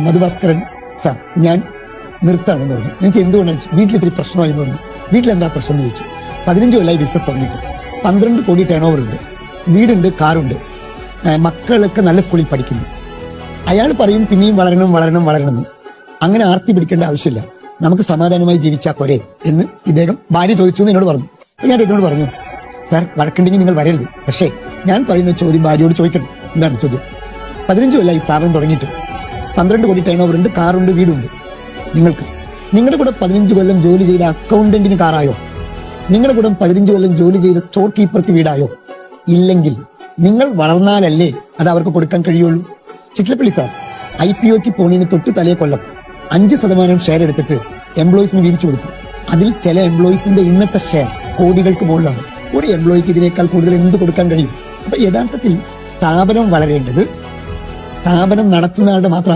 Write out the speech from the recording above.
Madhu Bhaskaran sir ഞാൻ നിർത്താണെന്ന് പറഞ്ഞു. ഞാൻ എന്തുകൊണ്ടാണ് വീട്ടിൽ ഇത്തിരി പ്രശ്നമായെന്ന് പറഞ്ഞു. വീട്ടിലെന്താ പ്രശ്നം എന്ന് ചോദിച്ചു. 15 കൊല്ലമായി ബിസിനസ് തുടങ്ങിയിട്ട് 12 കോടി ടേൺ ഓവർ ഉണ്ട്, വീടുണ്ട്, കാറുണ്ട്, മക്കളൊക്കെ നല്ല സ്കൂളിൽ പഠിക്കുന്നു. അയാൾ പറയും പിന്നെയും വളരണം വളരണം വളരണം എന്ന്. അങ്ങനെ ആർത്തി പിടിക്കേണ്ട ആവശ്യമില്ല, നമുക്ക് സമാധാനമായി ജീവിച്ചാൽ പോരെ എന്ന് ഇദ്ദേഹം ഭാര്യ ചോദിച്ചു എന്ന് എന്നോട് പറഞ്ഞു. ഞാൻ അദ്ദേഹത്തിനോട് പറഞ്ഞു, സാർ വഴക്കുണ്ടെങ്കിൽ നിങ്ങൾ വരരുത്, പക്ഷേ ഞാൻ പറയുന്ന ചോദ്യം ഭാര്യയോട് ചോദിക്കണം. എന്താണ് ചോദ്യം? 15 കൊല്ലമായി സ്ഥാപനം തുടങ്ങിയിട്ട് 12 കോടി ടേൺ ഓവർ ഉണ്ട്, കാറുണ്ട്, വീടുണ്ട്. നിങ്ങളുടെ കൂടെ 15 കൊല്ലം ജോലി ചെയ്ത അക്കൗണ്ടന്റിന് കാറായോ? നിങ്ങളുടെ കൂടെ 15 കൊല്ലം ജോലി ചെയ്ത സ്റ്റോർ കീപ്പർക്ക് വീടായോ? ഇല്ലെങ്കിൽ നിങ്ങൾ വളർന്നാലല്ലേ അത് അവർക്ക് കൊടുക്കാൻ കഴിയുള്ളൂ. ചിറ്റലപ്പള്ളി സാർ IPOക്ക് പോണീന് തൊട്ട് തലേ കൊല്ലം 5% ഷെയർ എടുത്തിട്ട് എംപ്ലോയീസിന് വീതിച്ചു കൊടുത്തു. അതിൽ ചില എംപ്ലോയീസിന്റെ ഇന്നത്തെ ഷെയർ കോടികൾക്ക് മുകളിലാണ്. ഒരു എംപ്ലോയിക്ക് ഇതിനേക്കാൾ കൂടുതൽ എന്ത് കൊടുക്കാൻ കഴിയും? അപ്പൊ യഥാർത്ഥത്തിൽ സ്ഥാപനം വളരേണ്ടത് സ്ഥാപനം നടത്തുന്ന ആളുടെ മാത്രം